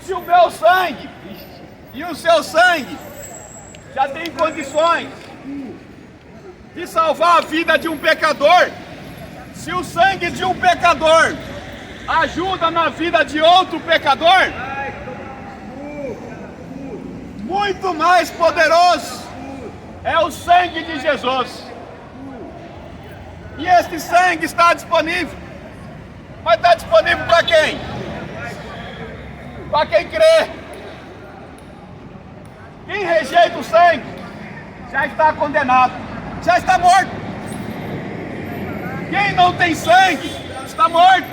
Se o meu sangue e o seu sangue já tem condições de salvar a vida de um pecador, se o sangue de um pecador ajuda na vida de outro pecador, muito mais poderoso é o sangue de Jesus. E este sangue está disponível. Mas está disponível para quem? Para quem crê. Quem rejeita o sangue já está condenado, já está morto. Quem não tem sangue está morto.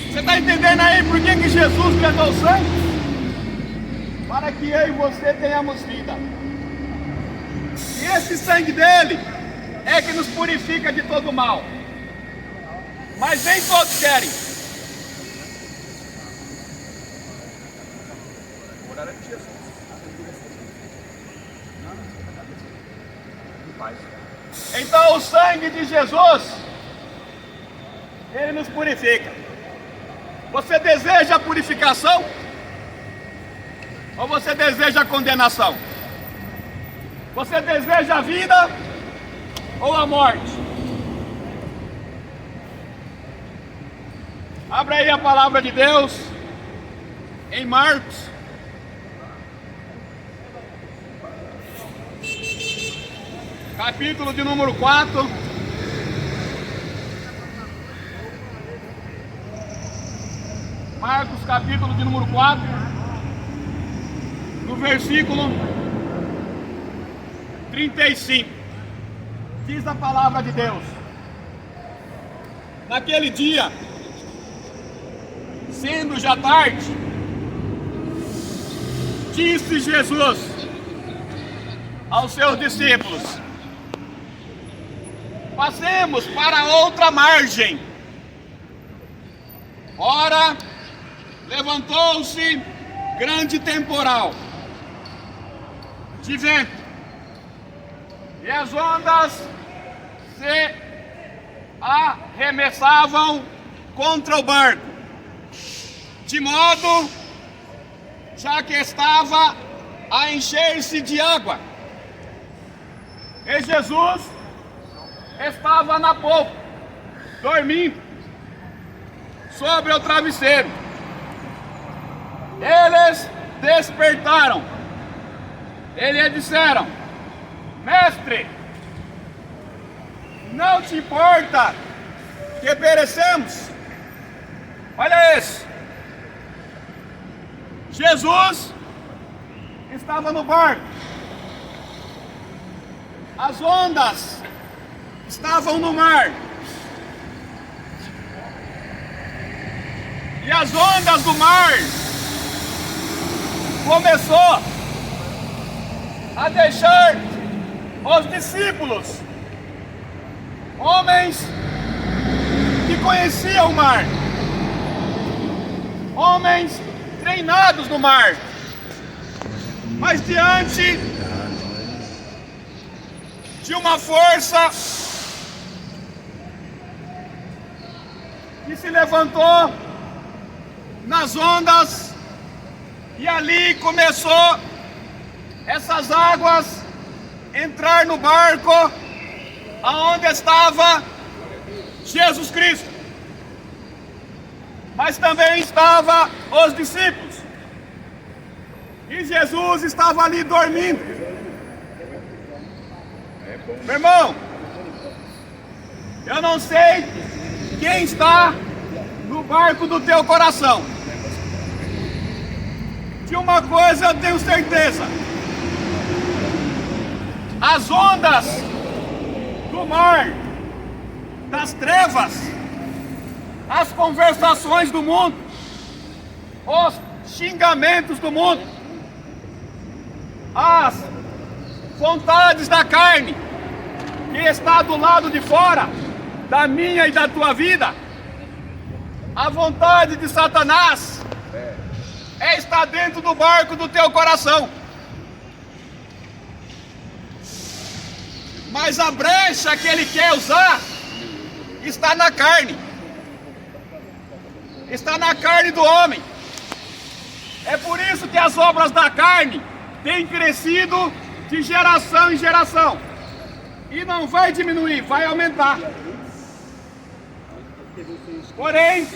Você está entendendo aí por que Jesus perdeu o sangue? Para que eu e você tenhamos vida. E esse sangue dele é que nos purifica de todo mal. Mas nem todos querem. Então o sangue de Jesus, ele nos purifica. Você deseja a purificação? Ou você deseja a condenação? Você deseja a vida ou a morte? Abra aí a palavra de Deus em Marcos, capítulo de número 4. Marcos, capítulo de número 4, no versículo 35. Diz a palavra de Deus: naquele dia, sendo já tarde, disse Jesus aos seus discípulos: passemos para outra margem. Ora, levantou-se grande temporal de vento, e as ondas se arremessavam contra o barco, de modo já que estava a encher-se de água. E Jesus estava na polpa, dormindo sobre o travesseiro. Eles despertaram. Eles disseram: mestre, não te importa que perecemos? Olha isso. Jesus estava no barco. As ondas estavam no mar. E as ondas do mar começou a deixar os discípulos, homens que conheciam o mar, homens treinados no mar, mas diante de uma força que se levantou nas ondas, e ali começou essas águas entrar no barco aonde estava Jesus Cristo, mas também estava os discípulos, e Jesus estava ali dormindo. Meu irmão, eu não sei quem está no barco do teu coração. De uma coisa eu tenho certeza: as ondas do mar, das trevas, as conversações do mundo, os xingamentos do mundo, as vontades da carne que está do lado de fora da minha e da tua vida, a vontade de Satanás está dentro do barco do teu coração. Mas a brecha que ele quer usar está na carne. Está na carne do homem. É por isso que as obras da carne têm crescido de geração em geração. E não vai diminuir, vai aumentar. Porém,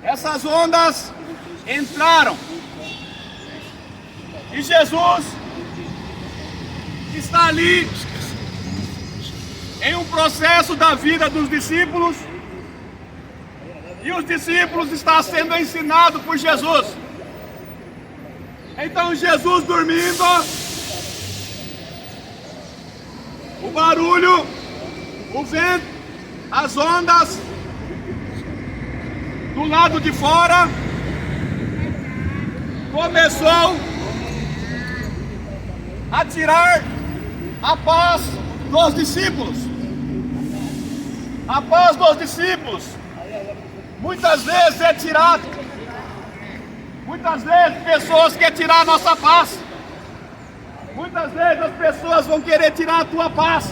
essas ondas entraram. E Jesus está ali em um processo da vida dos discípulos. E os discípulos estão sendo ensinados por Jesus. Então Jesus dormindo, o barulho, o vento, as ondas do lado de fora começou a tirar a paz dos discípulos. A paz dos discípulos muitas vezes é tirada. Muitas vezes pessoas querem tirar a nossa paz. Muitas vezes as pessoas vão querer tirar a tua paz.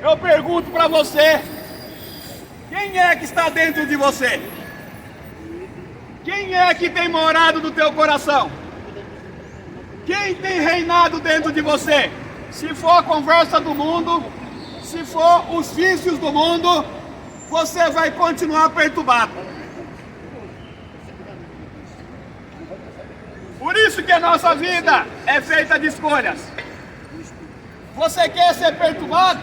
Eu pergunto para você, quem é que está dentro de você? Quem é que tem morado no teu coração? Quem tem reinado dentro de você? Se for a conversa do mundo, se for os vícios do mundo, você vai continuar perturbado. Por isso que a nossa vida é feita de escolhas. Você quer ser perturbado?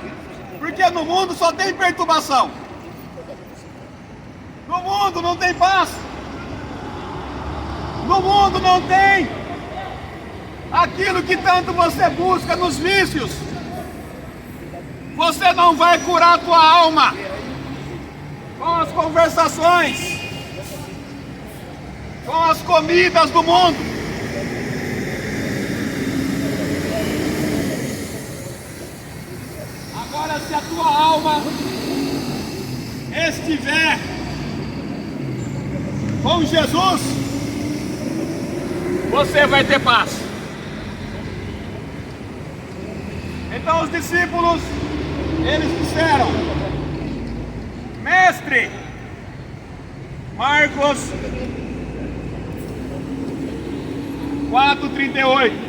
Porque no mundo só tem perturbação. No mundo não tem paz. No mundo não tem aquilo que tanto você busca nos vícios. Você não vai curar a tua alma com as conversações, com as comidas do mundo. Agora, se a tua alma estiver com Jesus, você vai ter paz. Então os discípulos, eles disseram: Mestre, Marcos 4:38.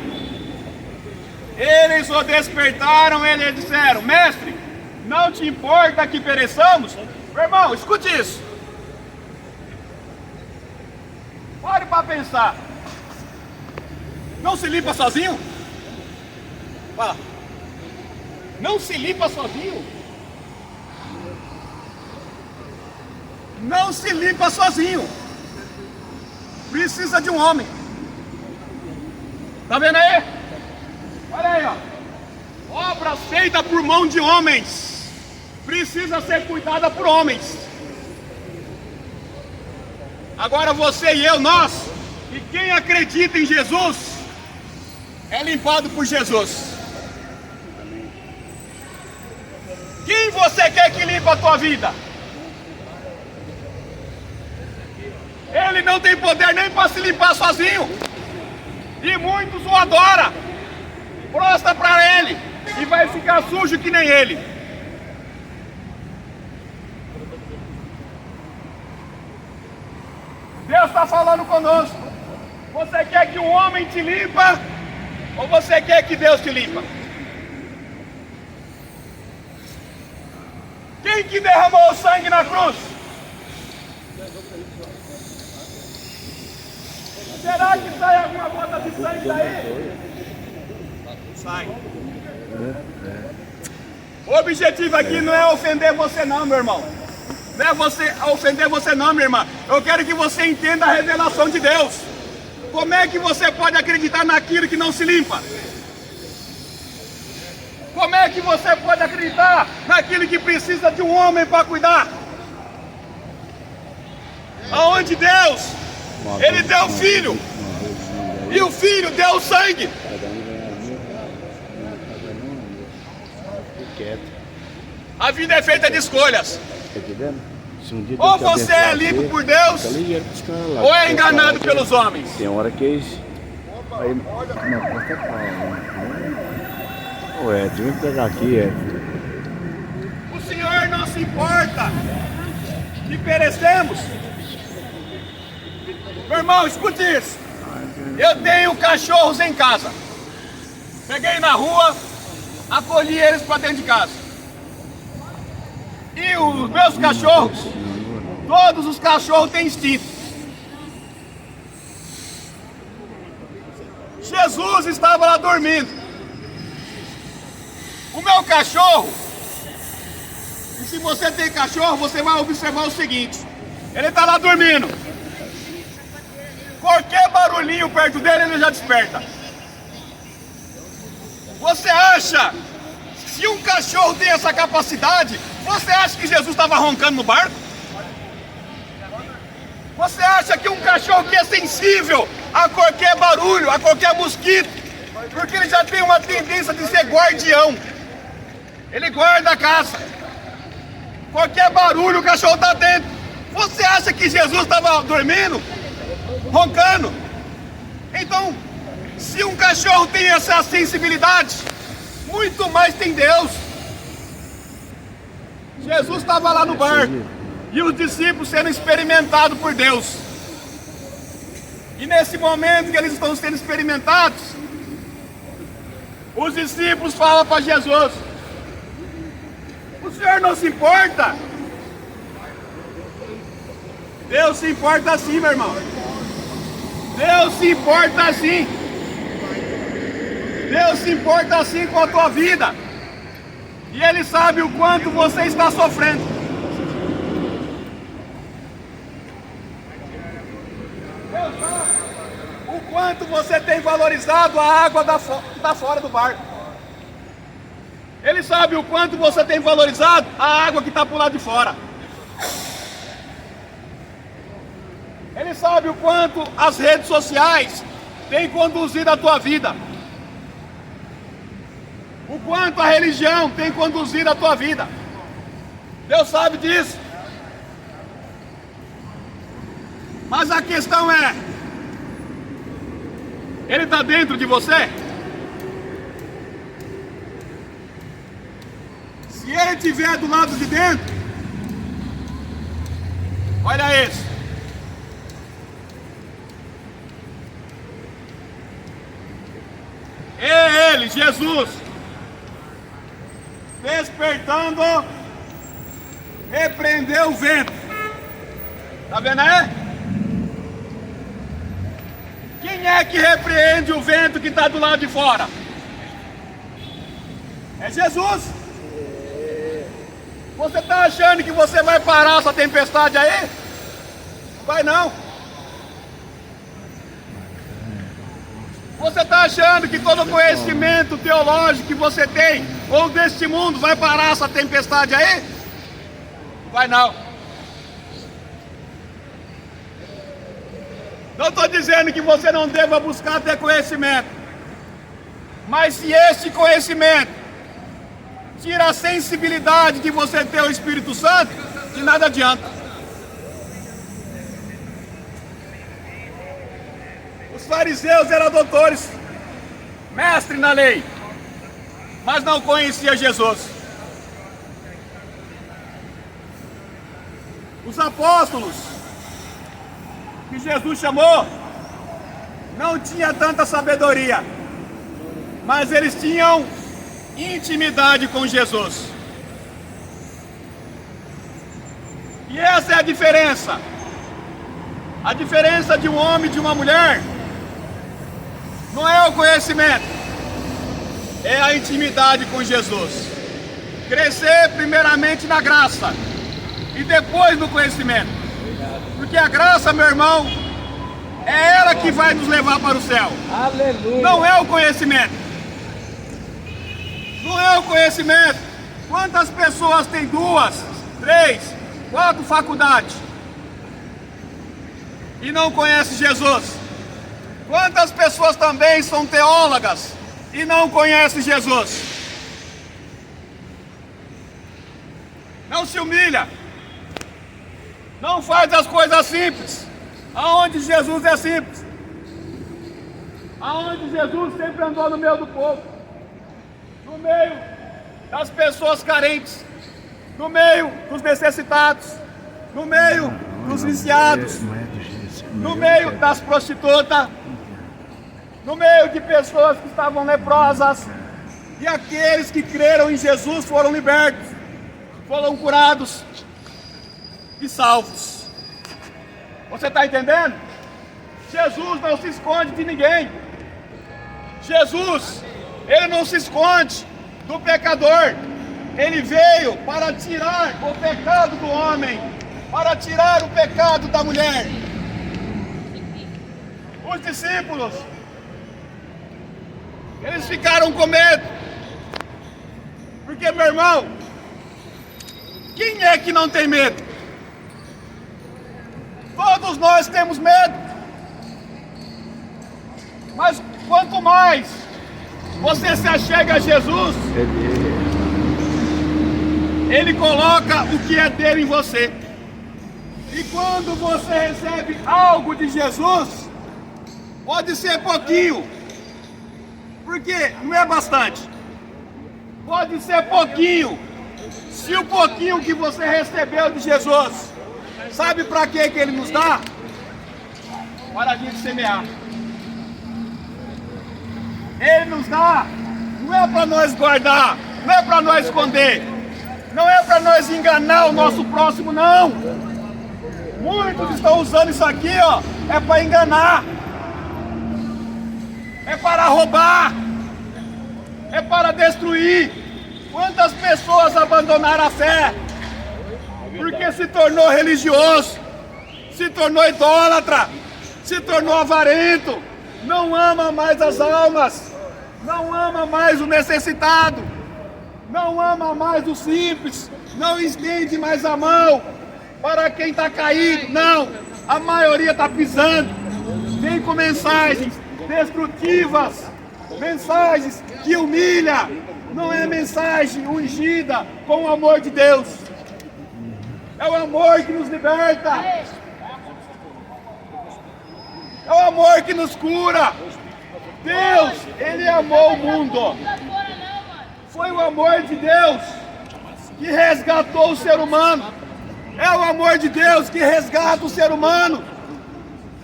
Eles o despertaram, eles disseram: Mestre, não te importa que pereçamos? Meu irmão, escute isso. Pare para pensar. Não se limpa sozinho? Fala. Não se limpa sozinho? Não se limpa sozinho. Precisa de um homem. Tá vendo aí? Olha aí, ó. Obras feitas por mão de homens precisa ser cuidada por homens. Agora você e eu, nós, e quem acredita em Jesus, é limpado por Jesus. Quem você quer que limpe a tua vida? Ele não tem poder nem para se limpar sozinho. E muitos o adoram. Prostra para ele e vai ficar sujo que nem ele. Deus está falando conosco. Você quer que um homem te limpa ou você quer que Deus te limpa? Quem que derramou o sangue na cruz? Será que sai alguma gota de sangue daí? Sai. O objetivo aqui não é ofender você não, meu irmão. Não é você ofender você não, minha irmã. Eu quero que você entenda a revelação de Deus. Como é que você pode acreditar naquilo que não se limpa? Como é que você pode acreditar naquilo que precisa de um homem para cuidar? Aonde Deus, Ele deu o Filho. E o Filho deu o sangue. A vida é feita de escolhas. Ou você é limpo por Deus, ou é enganado pelos homens. Tem hora que eles... Aí... Ué, deixa eu pegar aqui, O Senhor não se importa que perecemos. Meu irmão, escute isso. Eu tenho cachorros em casa. Peguei na rua, acolhi eles para dentro de casa. E os meus cachorros, todos os cachorros têm instinto. Jesus estava lá dormindo. O meu cachorro, e se você tem cachorro, você vai observar o seguinte: ele está lá dormindo. Qualquer barulhinho perto dele, ele já desperta. Você acha, se um cachorro tem essa capacidade, você acha que Jesus estava roncando no barco? Você acha que um cachorro que é sensível a qualquer barulho, a qualquer mosquito, porque ele já tem uma tendência de ser guardião, ele guarda a casa, qualquer barulho o cachorro está dentro. Você acha que Jesus estava dormindo, roncando? Então, se um cachorro tem essa sensibilidade, muito mais tem Deus. Jesus estava lá no barco e os discípulos sendo experimentados por Deus. E nesse momento que eles estão sendo experimentados, os discípulos falam para Jesus: o Senhor não se importa? Deus se importa sim, meu irmão. Deus se importa sim. Deus se importa sim com a tua vida. E Ele sabe o quanto você está sofrendo. Deus sabe o quanto você tem valorizado a água que está fora do barco. Ele sabe o quanto você tem valorizado a água que está por lado de fora. Ele sabe o quanto as redes sociais têm conduzido a tua vida. O quanto a religião tem conduzido a tua vida. Deus sabe disso. Mas a questão é: Ele está dentro de você? Se Ele estiver do lado de dentro, olha isso. É Ele, Jesus, despertando, repreendeu o vento. Tá vendo aí? Quem é que repreende o vento que está do lado de fora? É Jesus. Você está achando que você vai parar essa tempestade aí? Não vai não. Você está achando que todo o conhecimento teológico que você tem, ou deste mundo, vai parar essa tempestade aí? Não vai não. Não estou dizendo que você não deva buscar ter conhecimento. Mas se esse conhecimento tira a sensibilidade de você ter o Espírito Santo, de nada adianta. Os fariseus eram doutores, mestres na lei, mas não conheciam Jesus. Os apóstolos que Jesus chamou não tinham tanta sabedoria, mas eles tinham intimidade com Jesus. E essa é a diferença. A diferença de um homem e de uma mulher não é o conhecimento, é a intimidade com Jesus. Crescer primeiramente na graça e depois no conhecimento. Porque a graça, meu irmão, é ela que vai nos levar para o céu. Aleluia. Não é o conhecimento. Não é o conhecimento. Quantas pessoas têm 2, 3, 4 faculdades e não conhecem Jesus? Quantas pessoas também são teólogas e não conhecem Jesus? Não se humilha. Não faz as coisas simples. Aonde Jesus é simples. Aonde Jesus sempre andou no meio do povo. No meio das pessoas carentes. No meio dos necessitados. No meio dos viciados. no meio das prostitutas, no meio de pessoas que estavam leprosas, e aqueles que creram em Jesus foram libertos, foram curados e salvos. Você está entendendo? Jesus não se esconde de ninguém. Jesus, ele não se esconde do pecador. Ele veio para tirar o pecado do homem, para tirar o pecado da mulher. Os discípulos, eles ficaram com medo. Porque, meu irmão, quem é que não tem medo? Todos nós temos medo. Mas quanto mais você se achega a Jesus, Ele coloca o que é dele em você. E quando você recebe algo de Jesus, pode ser pouquinho, porque não é bastante. Pode ser pouquinho. Se o pouquinho que você recebeu de Jesus, sabe para que Ele nos dá? Para a gente semear. Ele nos dá, não é para nós guardar, não é para nós esconder, não é para nós enganar o nosso próximo, não. Muitos estão usando isso aqui, ó, é para enganar, é para roubar, é para destruir. Quantas pessoas abandonaram a fé porque se tornou religioso, se tornou idólatra, se tornou avarento, não ama mais as almas, não ama mais o necessitado, não ama mais o simples, não estende mais a mão para quem está caído. Não, a maioria está pisando, vem com mensagens destrutivas, mensagens que humilham. Não é mensagem ungida com o amor de Deus, é o amor que nos liberta, é o amor que nos cura. Deus, Ele amou o mundo. Foi o amor de Deus que resgatou o ser humano. É o amor de Deus que resgata o ser humano.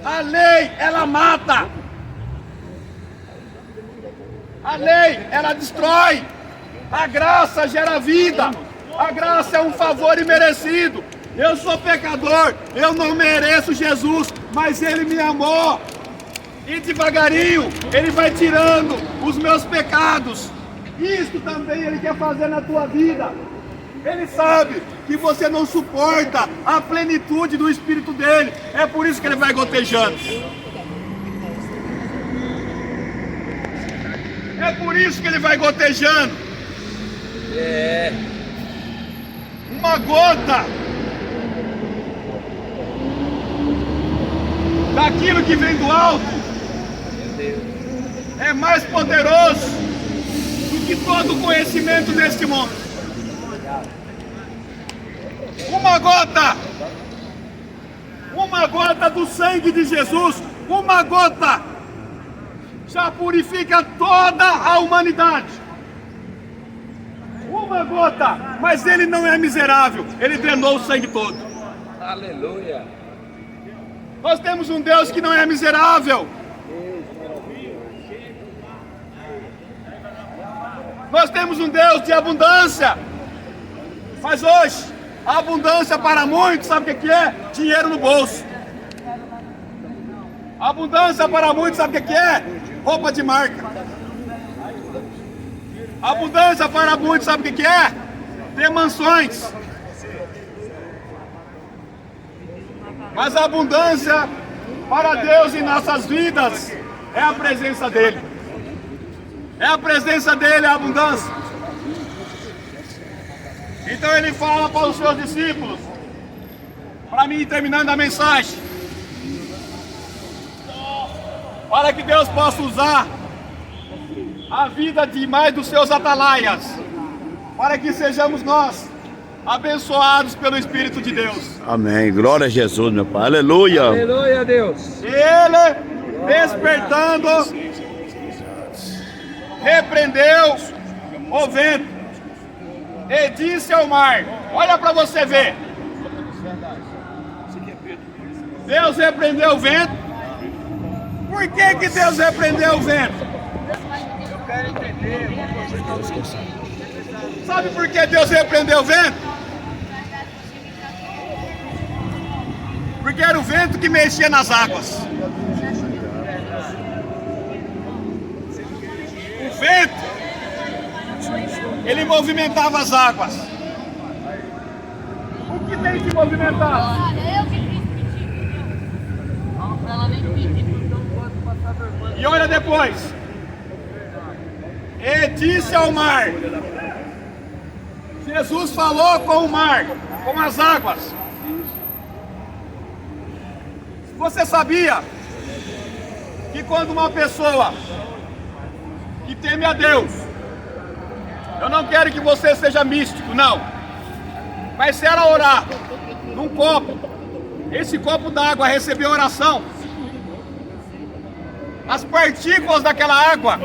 A lei, ela mata. A lei, ela destrói. A graça gera vida. A graça é um favor imerecido. Eu sou pecador, eu não mereço Jesus, mas Ele me amou. E devagarinho, Ele vai tirando os meus pecados. Isso também Ele quer fazer na tua vida. Ele sabe que você não suporta a plenitude do Espírito dEle. É por isso que Ele vai gotejando. É por isso que Ele vai gotejando. Uma gota daquilo que vem do alto é mais poderoso do que todo o conhecimento deste mundo. Uma gota do sangue de Jesus, uma gota já purifica toda a humanidade. Uma gota, mas Ele não é miserável, Ele drenou o sangue todo. Aleluia. Nós temos um Deus que não é miserável. Nós temos um Deus de abundância. Mas hoje, a abundância para muitos, sabe o que é? Dinheiro no bolso. A abundância para muitos, sabe o que é? Roupa de marca. A abundância para muitos, sabe o que é? Ter mansões. Mas a abundância para Deus em nossas vidas é a presença dEle. É a presença dEle, a abundância. Então Ele fala para os seus discípulos, para mim terminando a mensagem, para que Deus possa usar a vida de mais dos seus atalaias, para que sejamos nós abençoados pelo Espírito de Deus. Amém. Glória a Jesus, meu Pai. Aleluia. Aleluia, Deus. Ele, despertando, repreendeu o vento e disse ao mar, olha para você ver, Deus repreendeu o vento. Por que Deus repreendeu o vento? Eu quero entender. Sabe por que Deus repreendeu o vento? Porque era o vento que mexia nas águas. O vento, ele movimentava as águas. O que tem que movimentar? E olha depois. E disse ao mar. Jesus falou com o mar, com as águas. Você sabia que quando uma pessoa que teme a Deus, eu não quero que você seja místico, não, mas se ela orar num copo, esse copo d'água receber oração, as partículas daquela água,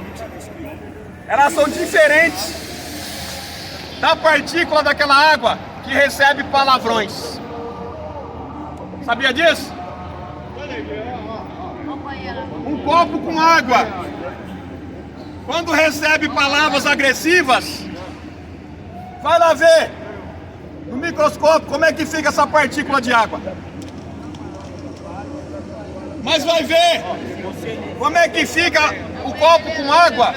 elas são diferentes da partícula daquela água que recebe palavrões. Sabia disso? Um copo com água, quando recebe palavras agressivas, vai lá ver no microscópio como é que fica essa partícula de água. Mas vai ver como é que fica o copo com água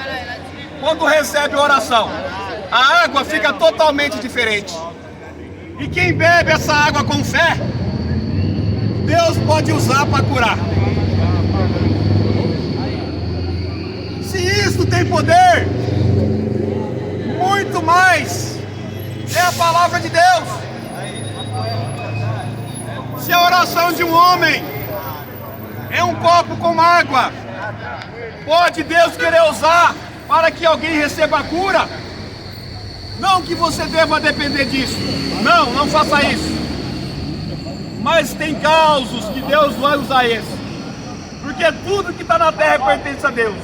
quando recebe oração. A água fica totalmente diferente. E quem bebe essa água com fé, Deus pode usar para curar. Se isso tem poder, muito mais é a palavra de Deus. Se a oração de um homem é um copo com água, pode Deus querer usar para que alguém receba a cura? Não que você deva depender disso. Não, não faça isso. Mas tem causos que Deus vai usar isso. Porque tudo que está na terra pertence a Deus.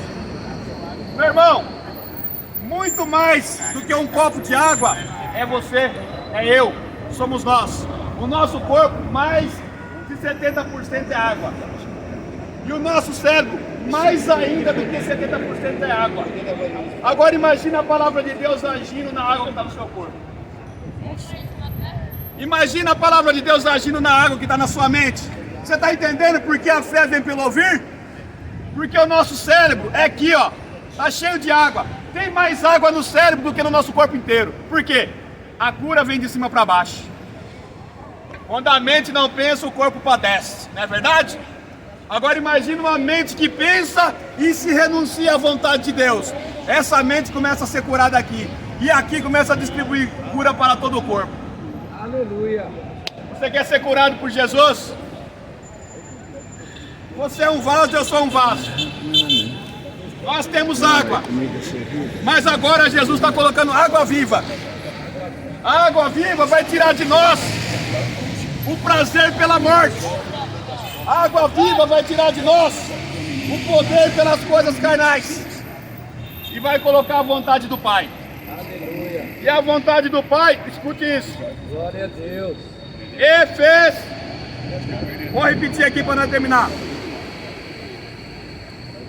Meu irmão, muito mais do que um copo de água é você, é eu, somos nós. O nosso corpo, mais de 70% é água. E o nosso cérebro, mais ainda do que 70% é água. Agora imagina a palavra de Deus agindo na água que está no seu corpo. Imagina a palavra de Deus agindo na água que está na sua mente. Você está entendendo por que a fé vem pelo ouvir? Porque o nosso cérebro é aqui, ó, está cheio de água. Tem mais água no cérebro do que no nosso corpo inteiro. Por quê? A cura vem de cima para baixo. Quando a mente não pensa, o corpo padece. Não é verdade? Agora imagine uma mente que pensa e se renuncia à vontade de Deus. Essa mente começa a ser curada aqui. E aqui começa a distribuir cura para todo o corpo. Aleluia. Você quer ser curado por Jesus? Você é um vaso, eu sou um vaso. Nós temos água. Mas agora Jesus está colocando água viva. A água viva vai tirar de nós o prazer pela morte. A água viva vai tirar de nós o poder pelas coisas carnais. E vai colocar a vontade do Pai. Aleluia. E a vontade do Pai, escute isso. Glória a Deus. E fez. Vou repetir aqui para nós terminar.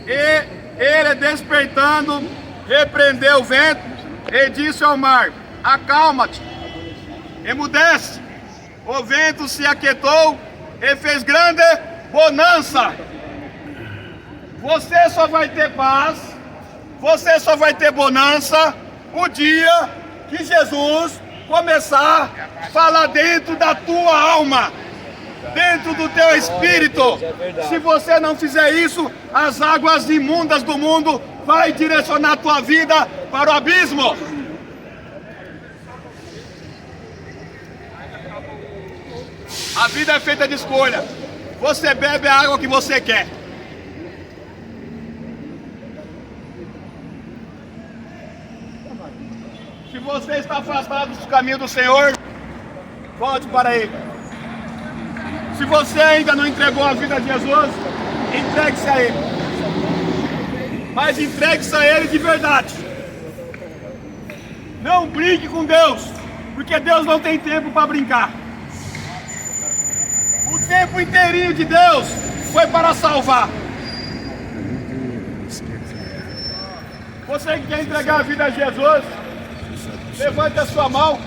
E ele, despertando, repreendeu o vento e disse ao mar: acalma-te, emudece. O vento se aquietou e fez grande bonança. Você só vai ter paz, você só vai ter bonança o dia que Jesus começar a falar dentro da tua alma, dentro do teu espírito. Se você não fizer isso, as águas imundas do mundo vai direcionar a tua vida para o abismo. A vida é feita de escolha. Você bebe a água que você quer. Se você está afastado dos caminhos do Senhor, volte para Ele. Se você ainda não entregou a vida a Jesus, entregue-se a Ele. Mas entregue-se a Ele de verdade. Não brinque com Deus, porque Deus não tem tempo para brincar. O tempo inteirinho de Deus foi para salvar. Você que quer entregar a vida a Jesus, levante a sua mão,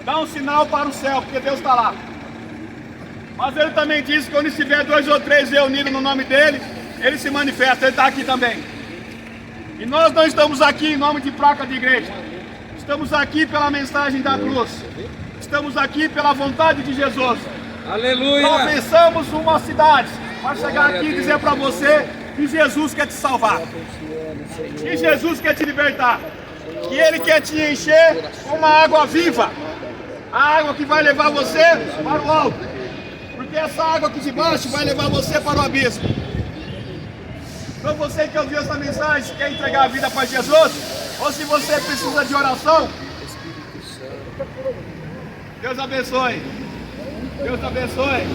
dá um sinal para o céu, porque Deus está lá. Mas Ele também disse que quando estiver 2 ou 3 reunidos no nome dEle, Ele se manifesta, Ele está aqui também. E nós não estamos aqui em nome de placa de igreja, estamos aqui pela mensagem da cruz, estamos aqui pela vontade de Jesus. Aleluia. Nós pensamos uma cidade para chegar aqui e dizer para você que Jesus quer te salvar, que Jesus quer te libertar, que Ele quer te encher com uma água viva, a água que vai levar você para o alto, porque essa água aqui de baixo vai levar você para o abismo. Então você que ouviu essa mensagem, quer entregar a vida para Jesus, ou se você precisa de oração, Deus abençoe, Deus abençoe,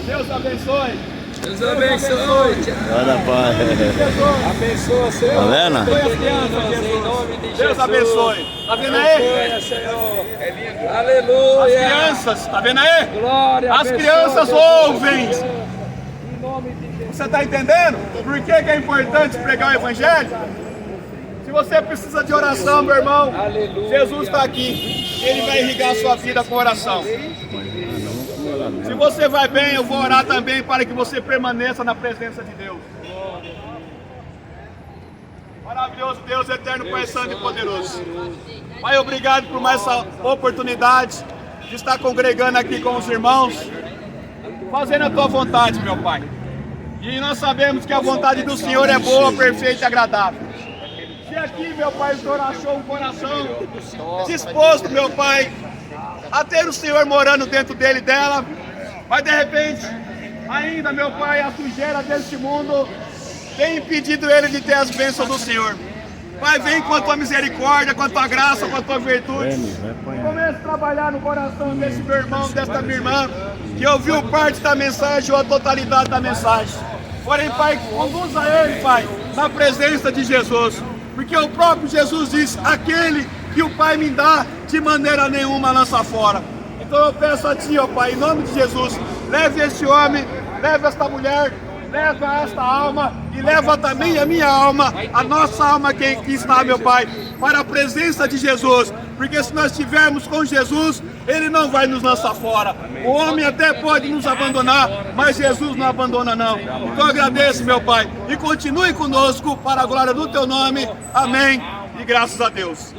Deus abençoe. Deus abençoe. Olha, Pai. Abençoa, Senhor. Tá vendo? Abençoe as crianças, Em nome de Deus Jesus. abençoe. Tá vendo aí? Abençoe, Senhor. É lindo. Aleluia. As crianças, tá vendo aí? Glória. As abençoa, crianças Deus. ouvem. Em nome de Jesus. Você está entendendo? Por que é importante pregar o Evangelho? Se você precisa de oração, meu irmão, Aleluia. Jesus está aqui. Ele vai irrigar a sua vida com oração. Se você vai bem, eu vou orar também para que você permaneça na presença de Deus. Maravilhoso Deus, eterno, Pai Santo e poderoso. Pai, obrigado por mais essa oportunidade de estar congregando aqui com os irmãos, fazendo a tua vontade, meu Pai. E nós sabemos que a vontade do Senhor é boa, perfeita e agradável. Se aqui, meu Pai, o Senhor achou um coração disposto, meu Pai, a ter o Senhor morando dentro dele e dela, mas de repente, ainda, meu Pai, a sujeira deste mundo tem impedido ele de ter as bênçãos do Senhor. Pai, vem com a tua misericórdia, com a tua graça, com a tua virtude. Comece a trabalhar no coração desse meu irmão, desta minha irmã, que ouviu parte da mensagem ou a totalidade da mensagem. Porém, Pai, conduza ele, Pai, na presença de Jesus. Porque o próprio Jesus diz, aquele que o Pai me dá, de maneira nenhuma lança fora. Então eu peço a Ti, ó Pai, em nome de Jesus, leve este homem, leve esta mulher, leva esta alma e leva também a minha alma, a nossa alma que está, meu Pai, para a presença de Jesus. Porque se nós estivermos com Jesus, Ele não vai nos lançar fora. O homem até pode nos abandonar, mas Jesus não abandona não. Então eu agradeço, meu Pai, e continue conosco para a glória do Teu nome. Amém. E graças a Deus.